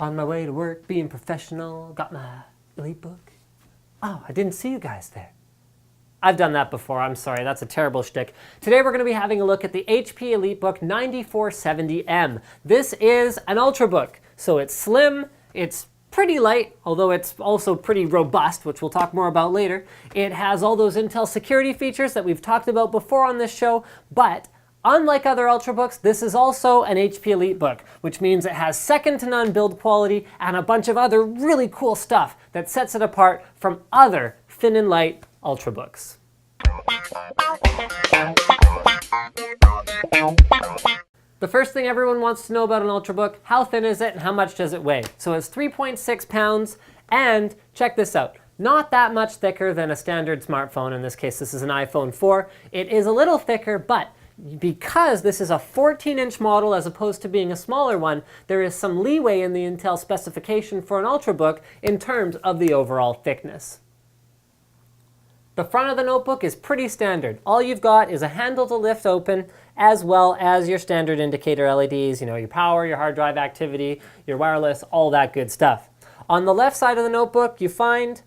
On my way to work, being professional, got my Elitebook. Oh, I didn't see you guys there. I've done that before, I'm sorry, that's a terrible shtick. Today we're going to be having a look at the HP Elitebook 9470M. This is an Ultrabook, so it's slim, it's pretty light, although it's also pretty robust, which we'll talk more about later. It has all those Intel security features that we've talked about before on this show, but unlike other Ultrabooks, this is also an HP Elitebook, which means it has second to none build quality and a bunch of other really cool stuff that sets it apart from other thin and light Ultrabooks. The first thing everyone wants to know about an Ultrabook, how thin is it and how much does it weigh? So it's 3.6 pounds, and check this out. Not that much thicker than a standard smartphone. In this case, this is an iPhone 4. It is a little thicker, but because this is a 14-inch model as opposed to being a smaller one, there is some leeway in the Intel specification for an Ultrabook in terms of the overall thickness. The front of the notebook is pretty standard. All you've got is a handle to lift open, as well as your standard indicator LEDs, your power, your hard drive activity, your wireless, all that good stuff. On the left side of the notebook, you find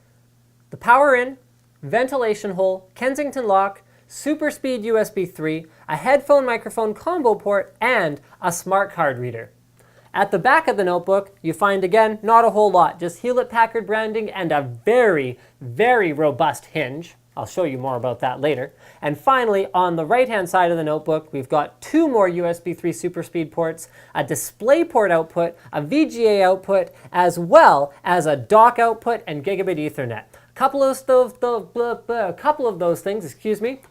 the power in, ventilation hole, Kensington lock, super speed USB 3, a headphone microphone combo port, and a smart card reader. At the back of the notebook, you find, again, not a whole lot, just Hewlett-Packard branding and a very, very robust hinge. I'll show you more about that later. And finally, on the right-hand side of the notebook, we've got two more USB 3 super speed ports, a DisplayPort output, a VGA output, as well as a dock output and gigabit Ethernet. A couple of those things,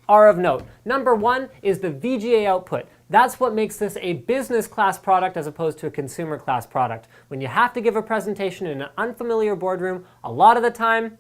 are of note. Number one is the VGA output. That's what makes this a business class product as opposed to a consumer class product. When you have to give a presentation in an unfamiliar boardroom, a lot of the time,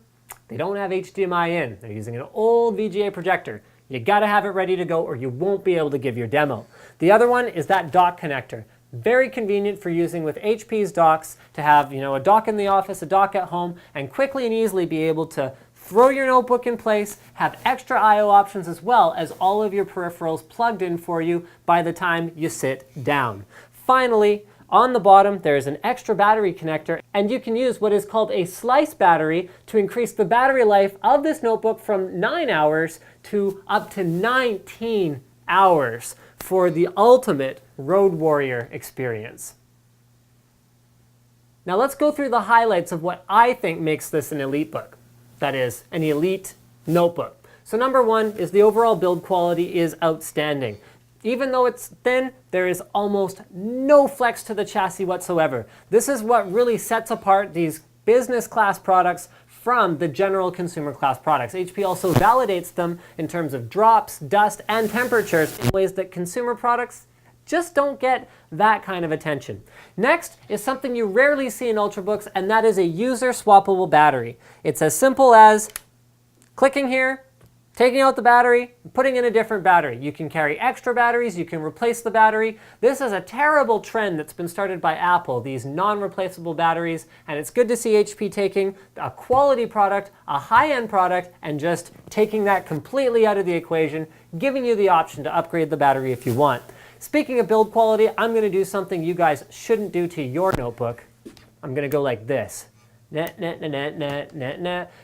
they don't have HDMI in. They're using an old VGA projector. You gotta have it ready to go or you won't be able to give your demo. The other one is that dock connector. Very convenient for using with HP's docks to have, a dock in the office, a dock at home, and quickly and easily be able to throw your notebook in place, have extra I/O options as well as all of your peripherals plugged in for you by the time you sit down. Finally, on the bottom, there is an extra battery connector, and you can use what is called a slice battery to increase the battery life of this notebook from 9 hours to up to 19 hours for the ultimate road warrior experience. Now let's go through the highlights of what I think makes this an Elitebook. That is, an elite notebook. So number one is the overall build quality is outstanding. Even though it's thin, there is almost no flex to the chassis whatsoever. This is what really sets apart these business class products from the general consumer class products. HP also validates them in terms of drops, dust, and temperatures in ways that consumer products just don't get that kind of attention. Next is something you rarely see in Ultrabooks, and that is a user swappable battery. It's as simple as clicking here, taking out the battery, putting in a different battery. You can carry extra batteries, you can replace the battery. This is a terrible trend that's been started by Apple, these non-replaceable batteries, and it's good to see HP taking a quality product, a high-end product, and just taking that completely out of the equation, giving you the option to upgrade the battery if you want. Speaking of build quality, I'm going to do something you guys shouldn't do to your notebook. I'm going to go like this.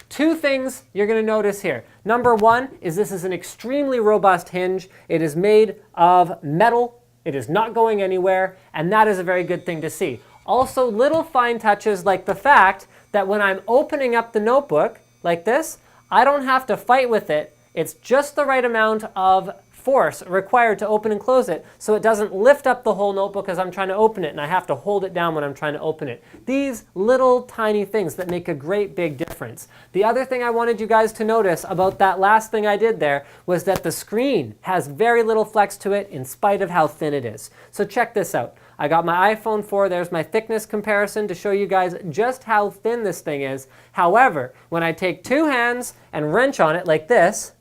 Two things you're going to notice here. Number one is this is an extremely robust hinge. It is made of metal. It is not going anywhere, and that is a very good thing to see. Also, little fine touches like the fact that when I'm opening up the notebook like this, I don't have to fight with it. It's just the right amount of force required to open and close it so it doesn't lift up the whole notebook as I'm trying to open it and I have to hold it down when I'm trying to open it. These little tiny things that make a great big difference. The other thing I wanted you guys to notice about that last thing I did there was that the screen has very little flex to it in spite of how thin it is. So check this out. I got my iPhone 4, there's my thickness comparison to show you guys just how thin this thing is. However, when I take two hands and wrench on it like this,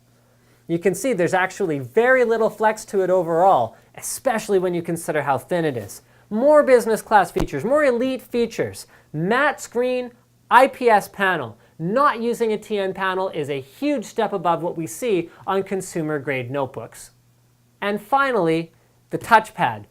you can see there's actually very little flex to it overall, especially when you consider how thin it is. More business class features, more elite features. Matte screen, IPS panel. Not using a TN panel is a huge step above what we see on consumer grade notebooks. And finally, the touchpad.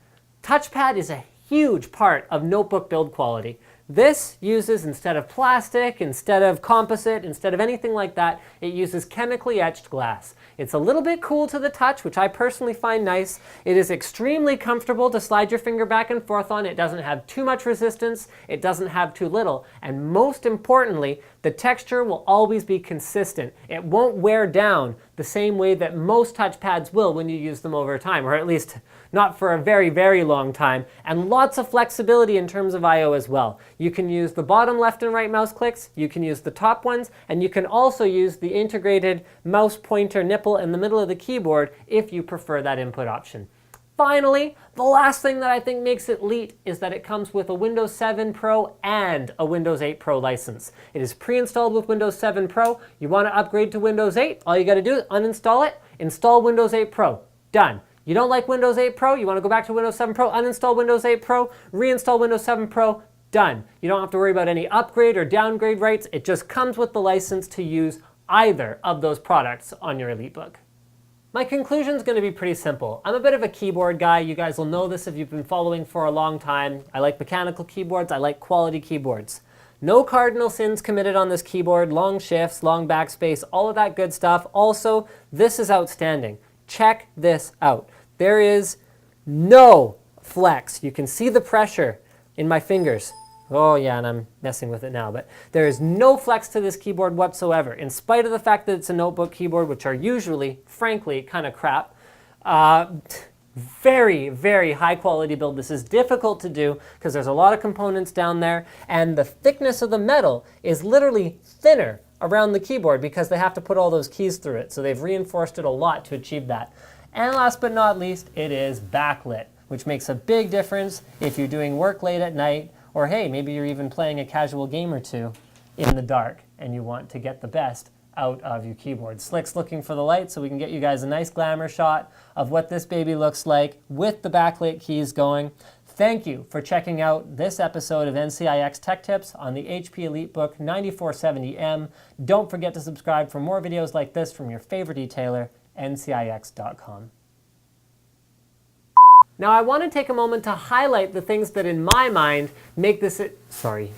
Touchpad is a huge part of notebook build quality. This uses, instead of plastic, instead of composite, instead of anything like that, it uses chemically etched glass. It's a little bit cool to the touch, which I personally find nice. It is extremely comfortable to slide your finger back and forth on. It doesn't have too much resistance. It doesn't have too little. And most importantly, the texture will always be consistent. It won't wear down the same way that most touchpads will when you use them over time, or at least not for a very, very long time, and lots of flexibility in terms of I/O as well. You can use the bottom left and right mouse clicks, you can use the top ones, and you can also use the integrated mouse pointer nipple in the middle of the keyboard if you prefer that input option. Finally, the last thing that I think makes it elite is that it comes with a Windows 7 Pro and a Windows 8 Pro license. It is pre-installed with Windows 7 Pro. You want to upgrade to Windows 8, all you got to do is uninstall it, install Windows 8 Pro. Done. You don't like Windows 8 Pro, you want to go back to Windows 7 Pro, uninstall Windows 8 Pro, reinstall Windows 7 Pro, done. You don't have to worry about any upgrade or downgrade rights. It just comes with the license to use either of those products on your Elitebook. My conclusion is going to be pretty simple. I'm a bit of a keyboard guy. You guys will know this if you've been following for a long time. I like mechanical keyboards. I like quality keyboards. No cardinal sins committed on this keyboard. Long shifts, long backspace, all of that good stuff. Also, this is outstanding. Check this out. There is no flex. You can see the pressure in my fingers. Oh yeah, and I'm messing with it now, but there is no flex to this keyboard whatsoever, in spite of the fact that it's a notebook keyboard, which are usually, frankly, kind of crap. Very, very high quality build. This is difficult to do because there's a lot of components down there, and the thickness of the metal is literally thinner around the keyboard because they have to put all those keys through it, so they've reinforced it a lot to achieve that. And last but not least, it is backlit, which makes a big difference if you're doing work late at night, or hey, maybe you're even playing a casual game or two in the dark and you want to get the best out of your keyboard. Slick's looking for the light so we can get you guys a nice glamour shot of what this baby looks like with the backlit keys going. Thank you for checking out this episode of NCIX Tech Tips on the HP Elitebook 9470M. Don't forget to subscribe for more videos like this from your favorite retailer, ncix.com. Now I want to take a moment to highlight the things that in my mind make this, sorry.